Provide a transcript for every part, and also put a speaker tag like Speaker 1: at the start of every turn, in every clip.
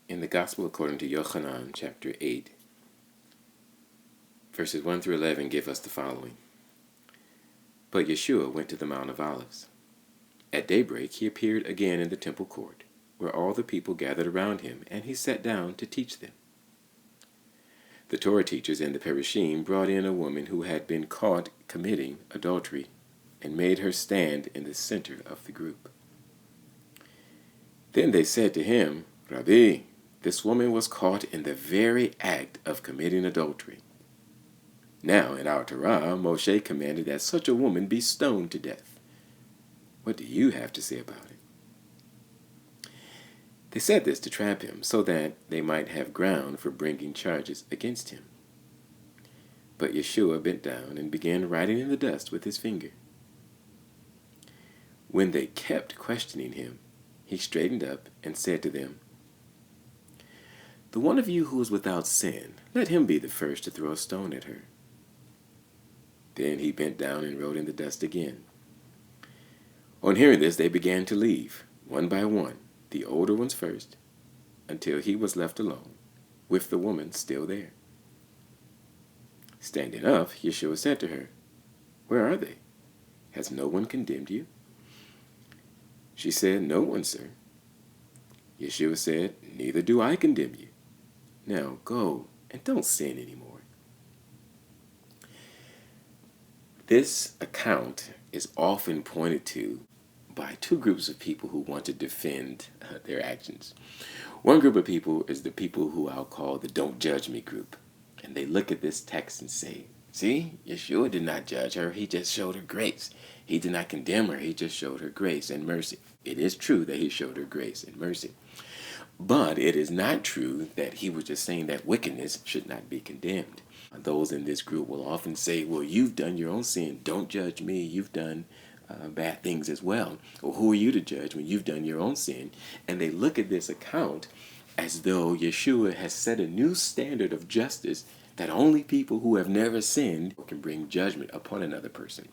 Speaker 1: In the Gospel according to Yochanan, chapter 8, verses 1 through 11 give us the following. But Yeshua went to the Mount of Olives. At daybreak he appeared again in the temple court, where all the people gathered around him, and he sat down to teach them. The Torah teachers and the Perishim brought in a woman who had been caught committing adultery, and made her stand in the center of the group. Then they said to him, Rabbi, this woman was caught in the very act of committing adultery. Now, in our Torah, Moshe commanded that such a woman be stoned to death. What do you have to say about it? They said this to trap him, so that they might have ground for bringing charges against him. But Yeshua bent down and began writing in the dust with his finger. When they kept questioning him, he straightened up and said to them, The one of you who is without sin, let him be the first to throw a stone at her. Then he bent down and wrote in the dust again. On hearing this, they began to leave, one by one, the older ones first, until he was left alone, with the woman still there. Standing up, Yeshua said to her, Where are they? Has no one condemned you? She said, No one, sir. Yeshua said, Neither do I condemn you. Now go and don't sin anymore. This account is often pointed to by two groups of people who want to defend their actions. One group of people is the people who I'll call the Don't Judge Me group. And they look at this text and say, See, Yeshua did not judge her. He just showed her grace. He did not condemn her. He just showed her grace and mercy. It is true that he showed her grace and mercy. But it is not true that he was just saying that wickedness should not be condemned. Those in this group will often say, well, you've done your own sin. Don't judge me. You've done bad things as well. Or who are you to judge when you've done your own sin? And they look at this account as though Yeshua has set a new standard of justice that only people who have never sinned can bring judgment upon another person.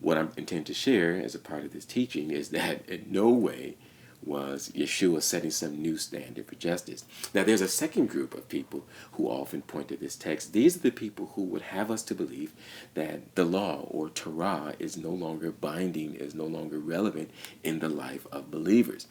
Speaker 1: What I intend to share as a part of this teaching is that in no way was Yeshua setting some new standard for justice. Now, there's a second group of people who often point to this text. These are the people who would have us to believe that the law or Torah is no longer binding, is no longer relevant in the life of believers.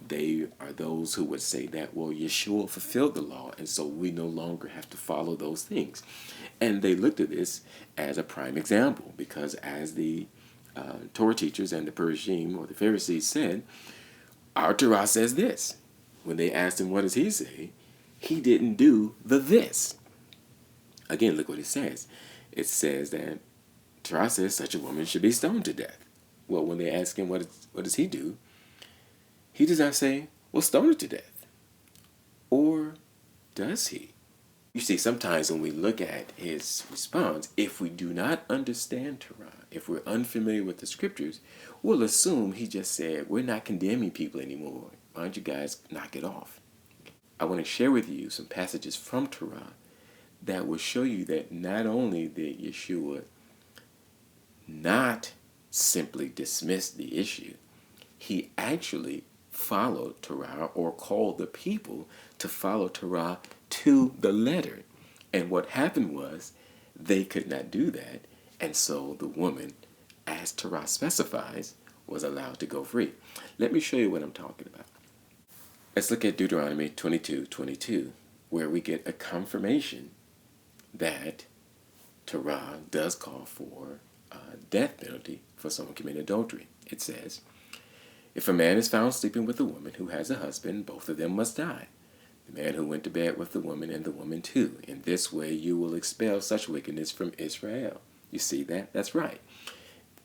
Speaker 1: They are those who would say that, well, Yeshua fulfilled the law, and so we no longer have to follow those things. And they looked at this as a prime example, because as the Torah teachers and the Perishim or the Pharisees said, our Torah says this. When they asked him, what does he say? He didn't do the this. Again, look what it says. It says that Torah says such a woman should be stoned to death. Well, when they ask him, what does he do? He does not say, well, stone her to death. Or does he? You see, sometimes when we look at his response, if we do not understand Torah, if we're unfamiliar with the scriptures, we'll assume he just said, we're not condemning people anymore. Why don't you guys knock it off? I want to share with you some passages from Torah that will show you that not only did Yeshua not simply dismiss the issue, he actually followed Torah or called the people to follow Torah to the letter. And what happened was they could not do that. And so the woman, as Torah specifies, was allowed to go free. Let me show you what I'm talking about. Let's look at Deuteronomy 22:22, where we get a confirmation that Torah does call for death penalty for someone committing adultery. It says, if a man is found sleeping with a woman who has a husband, both of them must die. The man who went to bed with the woman and the woman too. In this way you will expel such wickedness from Israel. You see that? That's right.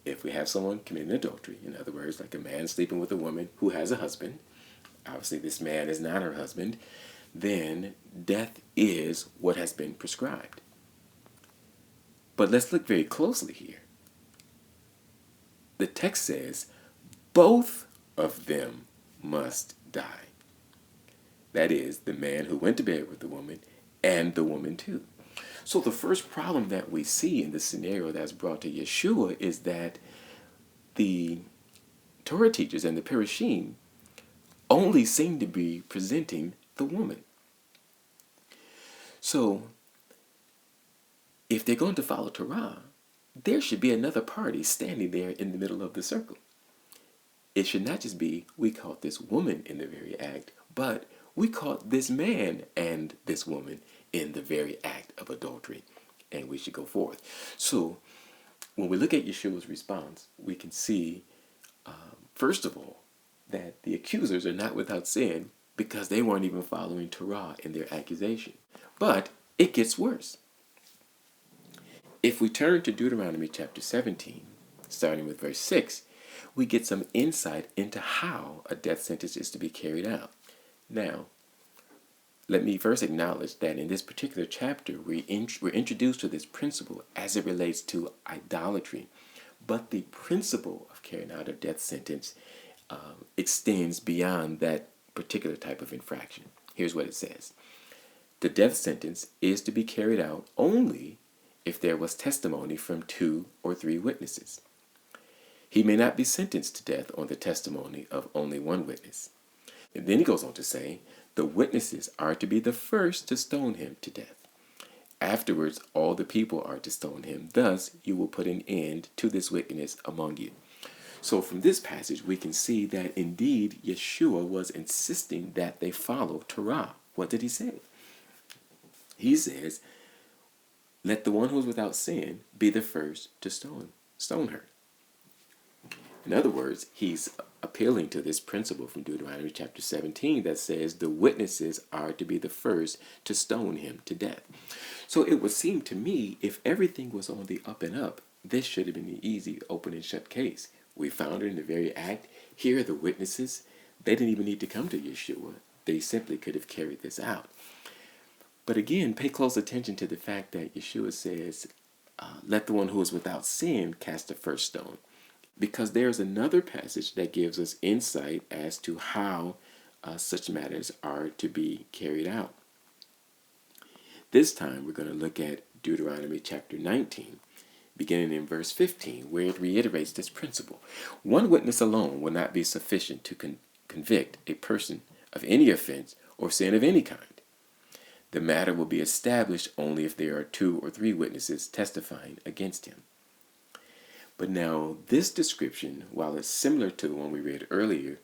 Speaker 1: If we have someone committing adultery, in other words, like a man sleeping with a woman who has a husband, obviously this man is not her husband, then death is what has been prescribed. But let's look very closely here. The text says, both of them must die. That is, the man who went to bed with the woman and the woman too. So the first problem that we see in the scenario that's brought to Yeshua is that the Torah teachers and the Perishim only seem to be presenting the woman. So, if they're going to follow Torah, there should be another party standing there in the middle of the circle. It should not just be, we caught this woman in the very act, but we caught this man and this woman in the very act of adultery, and we should go forth. So, when we look at Yeshua's response, we can see, first of all, that the accusers are not without sin because they weren't even following Torah in their accusation. But it gets worse. If we turn to Deuteronomy chapter 17, starting with verse 6, we get some insight into how a death sentence is to be carried out. Now, let me first acknowledge that in this particular chapter, we're introduced to this principle as it relates to idolatry. But the principle of carrying out a death sentence extends beyond that particular type of infraction. Here's what it says. The death sentence is to be carried out only if there was testimony from 2 or 3 witnesses. He may not be sentenced to death on the testimony of only 1 witness. And then he goes on to say, the witnesses are to be the first to stone him to death. Afterwards, all the people are to stone him. Thus, you will put an end to this wickedness among you. So from this passage, we can see that indeed Yeshua was insisting that they follow Torah. What did he say? He says, let the one who is without sin be the first to stone her. In other words, he's appealing to this principle from Deuteronomy chapter 17 that says the witnesses are to be the first to stone him to death. So it would seem to me, if everything was on the up and up, this should have been an easy open and shut case. We found it in the very act. Here are the witnesses. They didn't even need to come to Yeshua. They simply could have carried this out. But again, pay close attention to the fact that Yeshua says, let the one who is without sin cast the first stone. Because there's another passage that gives us insight as to how such matters are to be carried out. This time we're going to look at Deuteronomy chapter 19, beginning in verse 15, where it reiterates this principle. One witness alone will not be sufficient to convict a person of any offense or sin of any kind. The matter will be established only if there are 2 or 3 witnesses testifying against him. But now, this description, while it's similar to the one we read earlier,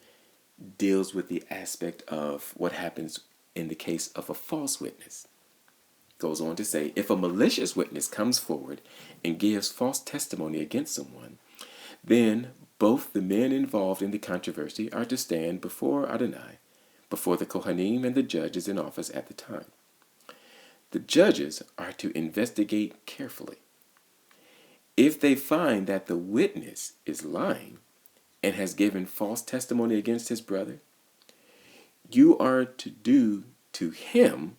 Speaker 1: deals with the aspect of what happens in the case of a false witness. Goes on to say, if a malicious witness comes forward and gives false testimony against someone, then both the men involved in the controversy are to stand before Adonai, before the Kohanim and the judges in office at the time. The judges are to investigate carefully. If they find that the witness is lying and has given false testimony against his brother, you are to do to him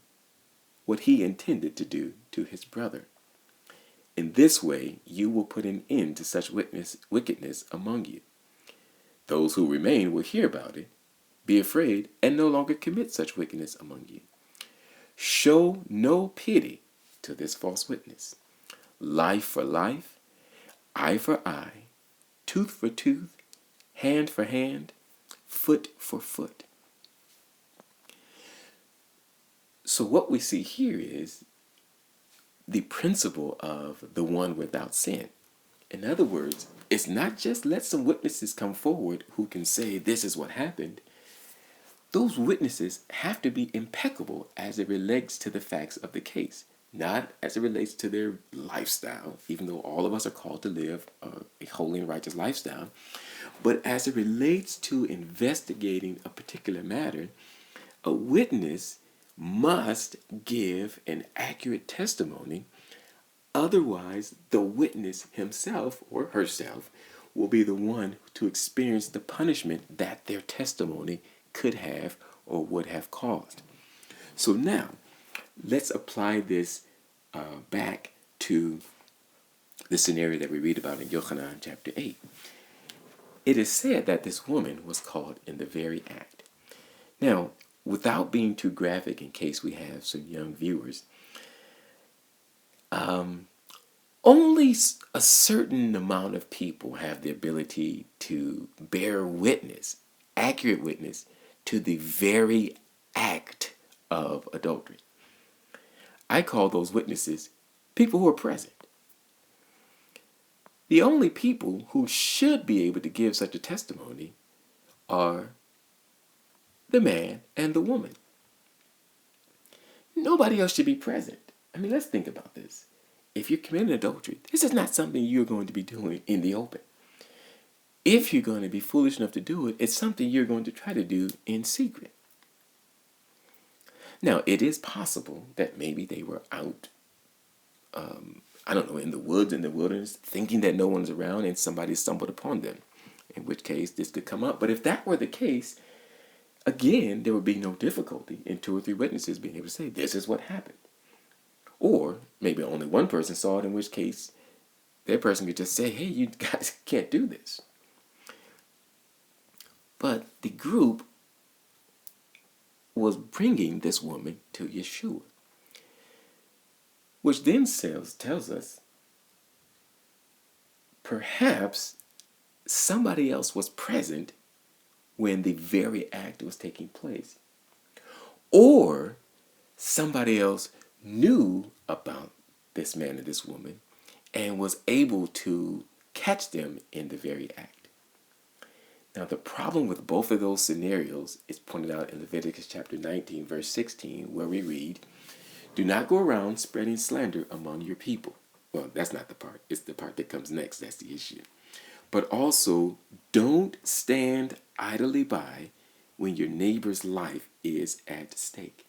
Speaker 1: what he intended to do to his brother. In this way, you will put an end to such wickedness among you. Those who remain will hear about it, be afraid, and no longer commit such wickedness among you. Show no pity to this false witness. Life for life, eye for eye, tooth for tooth, hand for hand, foot for foot. So what we see here is the principle of the one without sin. In other words, it's not just let some witnesses come forward who can say this is what happened. Those witnesses have to be impeccable as it relates to the facts of the case, not as it relates to their lifestyle, even though all of us are called to live a holy and righteous lifestyle, but as it relates to investigating a particular matter, a witness must give an accurate testimony. Otherwise, the witness himself or herself will be the one to experience the punishment that their testimony could have or would have caused. So now, let's apply this back to the scenario that we read about in Yochanan chapter 8. It is said that this woman was caught in the very act. Now, without being too graphic in case we have some young viewers, only a certain amount of people have the ability to bear witness, accurate witness, to the very act of adultery. I call those witnesses people who are present. The only people who should be able to give such a testimony are the man and the woman. Nobody else should be present. I mean, let's think about this. If you're committing adultery, this is not something you're going to be doing in the open. If you're going to be foolish enough to do it, it's something you're going to try to do in secret. Now, it is possible that maybe they were out, I don't know, in the woods, in the wilderness, thinking that no one's around and somebody stumbled upon them, in which case this could come up. But if that were the case, again, there would be no difficulty in 2 or 3 witnesses being able to say, this is what happened. Or maybe only one person saw it, in which case that person could just say, hey, you guys can't do this. But the group was bringing this woman to Yeshua, which then tells us perhaps somebody else was present when the very act was taking place. Or somebody else knew about this man and this woman and was able to catch them in the very act. Now, the problem with both of those scenarios is pointed out in Leviticus chapter 19, verse 16, where we read, do not go around spreading slander among your people. Well, that's not the part. It's the part that comes next. That's the issue. But also, don't stand idly by when your neighbor's life is at stake.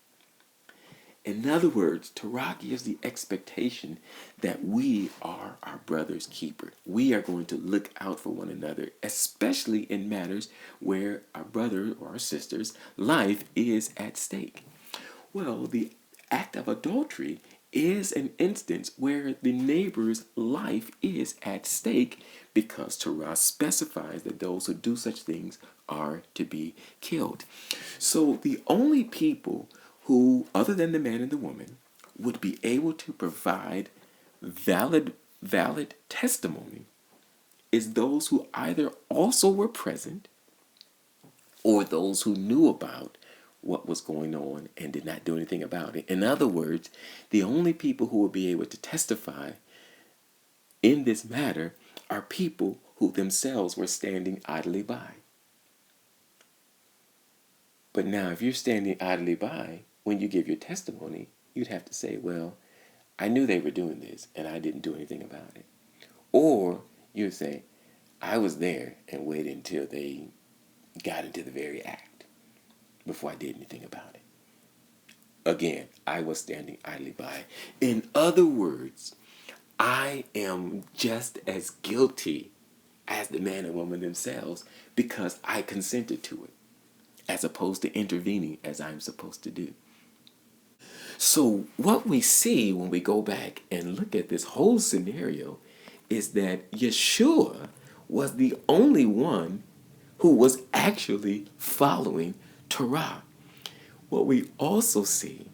Speaker 1: In other words, Torah gives the expectation that we are our brother's keeper. We are going to look out for one another, especially in matters where our brother or our sister's life is at stake. Well, the act of adultery is an instance where the neighbor's life is at stake because Torah specifies that those who do such things are to be killed. So the only people who, other than the man and the woman, would be able to provide valid testimony is those who either also were present or those who knew about what was going on and did not do anything about it. In other words, the only people who will be able to testify in this matter are people who themselves were standing idly by. But now, if you're standing idly by, when you give your testimony, you'd have to say, well, I knew they were doing this and I didn't do anything about it. Or you'd say, I was there and waited until they got into the very act before I did anything about it. Again, I was standing idly by. In other words, I am just as guilty as the man and woman themselves because I consented to it, as opposed to intervening as I'm supposed to do. So what we see when we go back and look at this whole scenario is that Yeshua was the only one who was actually following Torah. What we also see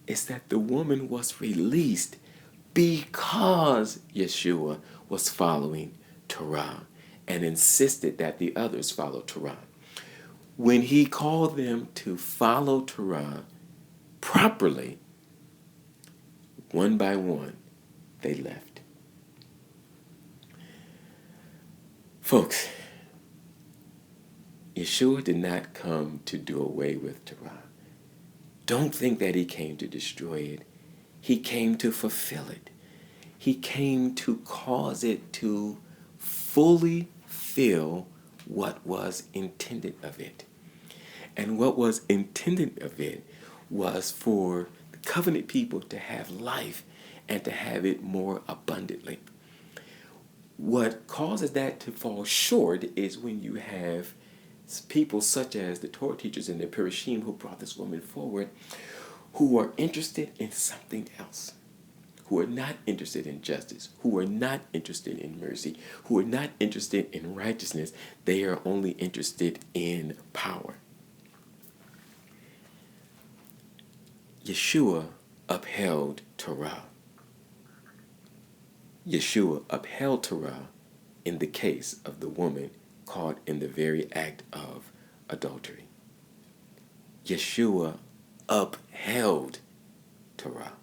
Speaker 1: is that the woman was released because Yeshua was following Torah and insisted that the others follow Torah. When he called them to follow Torah properly, one by one, they left. Folks, Yeshua did not come to do away with Torah. Don't think that he came to destroy it. He came to fulfill it. He came to cause it to fully fill what was intended of it. And what was intended of it was for the covenant people to have life and to have it more abundantly. What causes that to fall short is when you have people such as the Torah teachers and the Perishim who brought this woman forward, who are interested in something else, who are not interested in justice, who are not interested in mercy, who are not interested in righteousness. They are only interested in power. Yeshua upheld Torah. Yeshua upheld Torah in the case of the woman caught in the very act of adultery. Yeshua upheld upheld Torah.